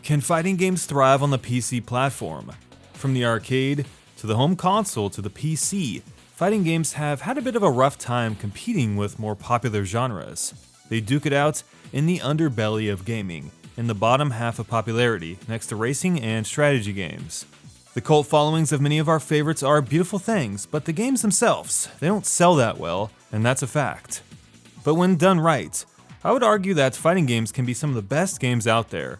Can fighting games thrive on the PC platform? From the arcade, to the home console, to the PC, fighting games have had a bit of a rough time competing with more popular genres. They duke it out in the underbelly of gaming, in the bottom half of popularity, next to racing and strategy games. The cult followings of many of our favorites are beautiful things, but the games themselves, they don't sell that well, and that's a fact. But when done right, I would argue that fighting games can be some of the best games out there.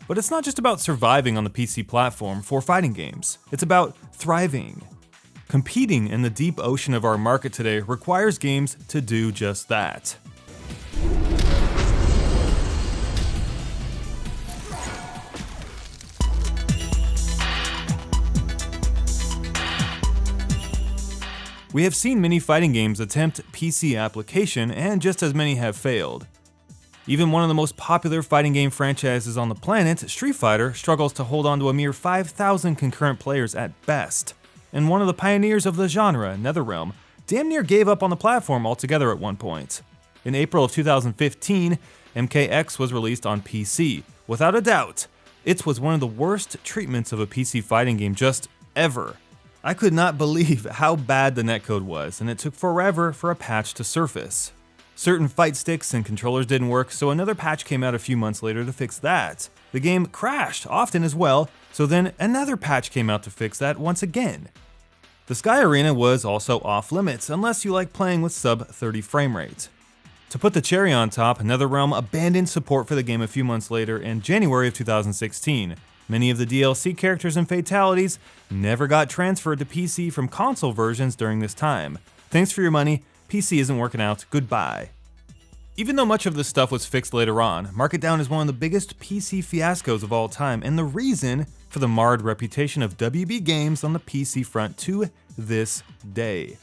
But it's not just about surviving on the PC platform for fighting games, it's about thriving. Competing in the deep ocean of our market today requires games to do just that. We have seen many fighting games attempt PC application, and just as many have failed. Even one of the most popular fighting game franchises on the planet, Street Fighter, struggles to hold on to a mere 5,000 concurrent players at best. And one of the pioneers of the genre, NetherRealm, damn near gave up on the platform altogether at one point. In April of 2015, MKX was released on PC. Without a doubt, it was one of the worst treatments of a PC fighting game just ever. I could not believe how bad the netcode was, and it took forever for a patch to surface. Certain fight sticks and controllers didn't work, so another patch came out a few months later to fix that. The game crashed often as well, so then another patch came out to fix that once again. The Sky Arena was also off limits, unless you like playing with sub 30 frame rate. To put the cherry on top, NetherRealm abandoned support for the game a few months later in January of 2016. Many of the DLC characters and fatalities never got transferred to PC from console versions during this time. Thanks for your money, PC isn't working out, goodbye. Even though much of this stuff was fixed later on, Marketdown is one of the biggest PC fiascos of all time, and the reason for the marred reputation of WB games on the PC front to this day.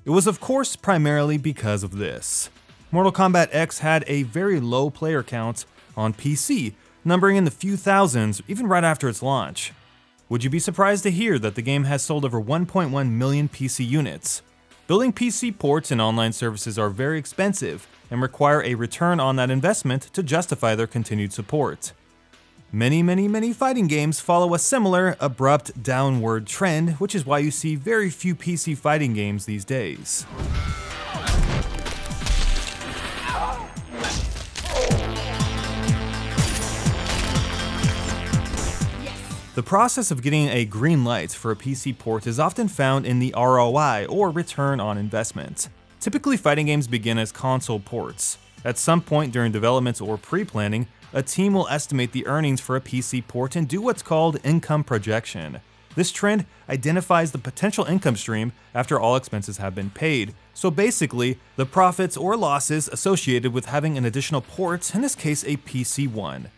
It was of course primarily because of this. Mortal Kombat X had a very low player count on PC, numbering in the few thousands even right after its launch. Would you be surprised to hear that the game has sold over 1.1 million PC units? Building PC ports and online services are very expensive and require a return on that investment to justify their continued support. Many fighting games follow a similar, abrupt downward trend, which is why you see very few PC fighting games these days. The process of getting a green light for a PC port is often found in the ROI, or return on investment. Typically, fighting games begin as console ports. At some point during development or pre-planning, a team will estimate the earnings for a PC port and do what's called income projection. This trend identifies the potential income stream after all expenses have been paid. So basically, the profits or losses associated with having an additional port, in this case a PC one.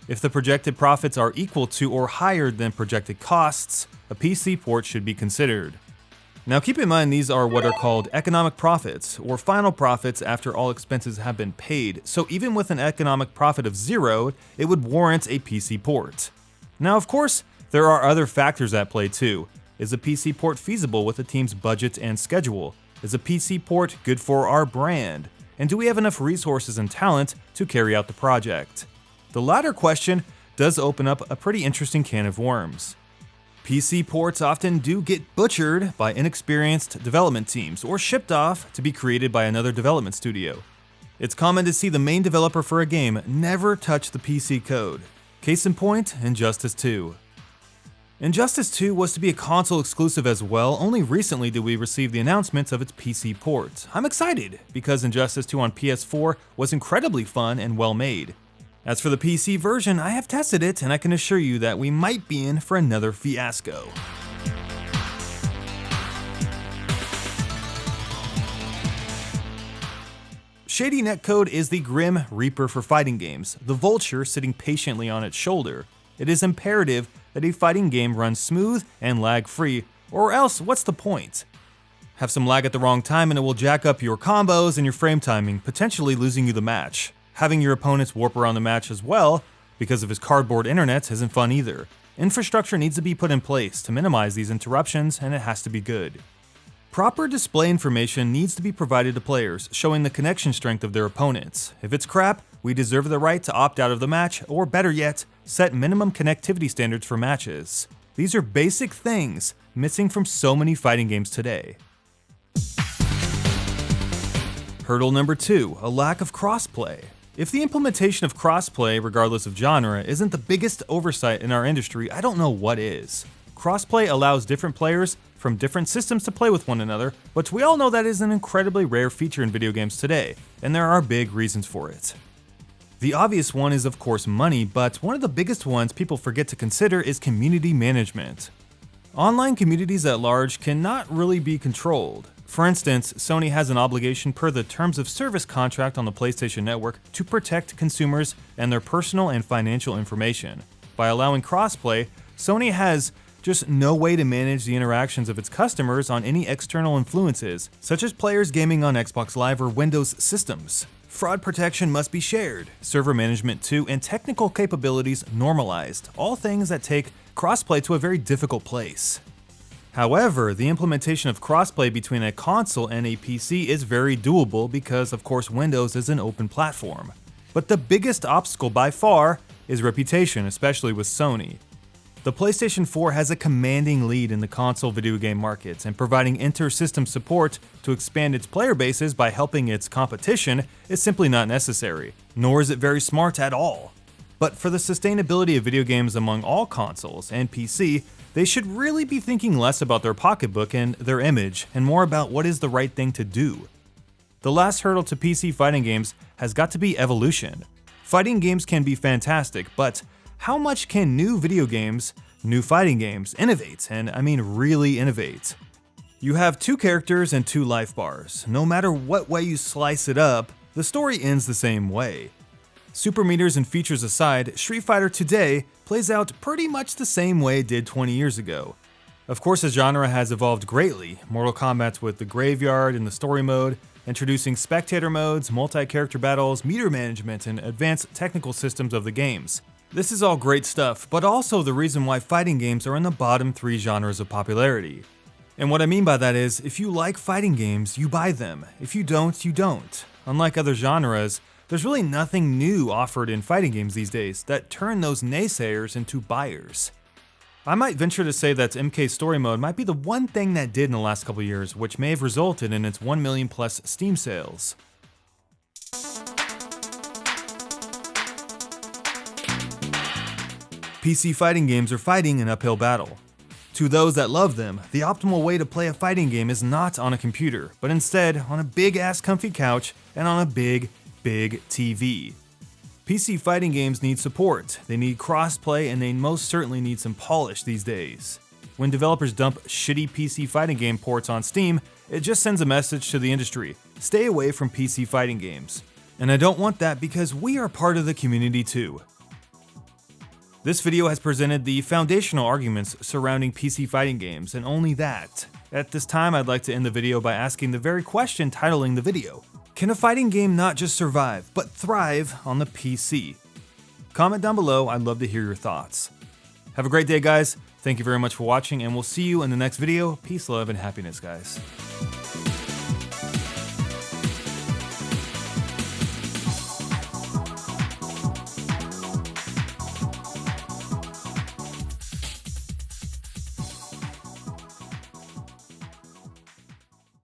If the projected profits are equal to or higher than projected costs, a PC port should be considered. Now keep in mind these are what are called economic profits, or final profits after all expenses have been paid, so even with an economic profit of 0, it would warrant a PC port. Now of course, there are other factors at play too. Is a PC port feasible with a team's budget and schedule? Is a PC port good for our brand? And do we have enough resources and talent to carry out the project? The latter question does open up a pretty interesting can of worms. PC ports often do get butchered by inexperienced development teams or shipped off to be created by another development studio. It's common to see the main developer for a game never touch the PC code. Case in point, Injustice 2. Injustice 2 was to be a console exclusive as well, only recently did we receive the announcement of its PC port. I'm excited, because Injustice 2 on PS4 was incredibly fun and well made. As for the PC version, I have tested it, and I can assure you that we might be in for another fiasco. Shady netcode is the grim reaper for fighting games, the vulture sitting patiently on its shoulder. It is imperative that a fighting game runs smooth and lag-free, or else what's the point? Have some lag at the wrong time and it will jack up your combos and your frame timing, potentially losing you the match. Having your opponents warp around the match as well, because of his cardboard internet, isn't fun either. Infrastructure needs to be put in place to minimize these interruptions, and it has to be good. Proper display information needs to be provided to players, showing the connection strength of their opponents. If it's crap, we deserve the right to opt out of the match, or better yet, set minimum connectivity standards for matches. These are basic things missing from so many fighting games today. Hurdle number 2, a lack of crossplay. If the implementation of crossplay, regardless of genre, isn't the biggest oversight in our industry, I don't know what is. Crossplay allows different players from different systems to play with one another, but we all know that is an incredibly rare feature in video games today, and there are big reasons for it. The obvious one is of course money, but one of the biggest ones people forget to consider is community management. Online communities at large cannot really be controlled. For instance, Sony has an obligation per the Terms of Service contract on the PlayStation Network to protect consumers and their personal and financial information. By allowing crossplay, Sony has just no way to manage the interactions of its customers on any external influences, such as players gaming on Xbox Live or Windows systems. Fraud protection must be shared, server management too, and technical capabilities normalized, all things that take crossplay to a very difficult place. However, the implementation of crossplay between a console and a PC is very doable because, of course, Windows is an open platform. But the biggest obstacle by far is reputation, especially with Sony. The PlayStation 4 has a commanding lead in the console video game markets, and providing inter-system support to expand its player bases by helping its competition is simply not necessary, nor is it very smart at all. But for the sustainability of video games among all consoles and PC, they should really be thinking less about their pocketbook and their image, and more about what is the right thing to do. The last hurdle to PC fighting games has got to be evolution. Fighting games can be fantastic, but how much can new fighting games, innovate, and I mean really innovate? You have 2 characters and 2 life bars. No matter what way you slice it up, the story ends the same way. Super meters and features aside, Street Fighter today plays out pretty much the same way it did 20 years ago. Of course, the genre has evolved greatly. Mortal Kombat with the graveyard and the story mode, introducing spectator modes, multi-character battles, meter management, and advanced technical systems of the games. This is all great stuff, but also the reason why fighting games are in the bottom 3 genres of popularity. And what I mean by that is, if you like fighting games, you buy them. If you don't, you don't. Unlike other genres, there's really nothing new offered in fighting games these days that turn those naysayers into buyers. I might venture to say that MK Story Mode might be the one thing that did in the last couple years, which may have resulted in its 1 million plus Steam sales. PC fighting games are fighting an uphill battle. To those that love them, the optimal way to play a fighting game is not on a computer, but instead on a big-ass comfy couch and on a big TV. PC fighting games need support, they need crossplay, and they most certainly need some polish these days. When developers dump shitty PC fighting game ports on Steam, it just sends a message to the industry: stay away from PC fighting games. And I don't want that because we are part of the community too. This video has presented the foundational arguments surrounding PC fighting games, and only that. At this time, I'd like to end the video by asking the very question titling the video: can a fighting game not just survive, but thrive on the PC? Comment down below, I'd love to hear your thoughts. Have a great day, guys. Thank you very much for watching, and we'll see you in the next video. Peace, love, and happiness, guys.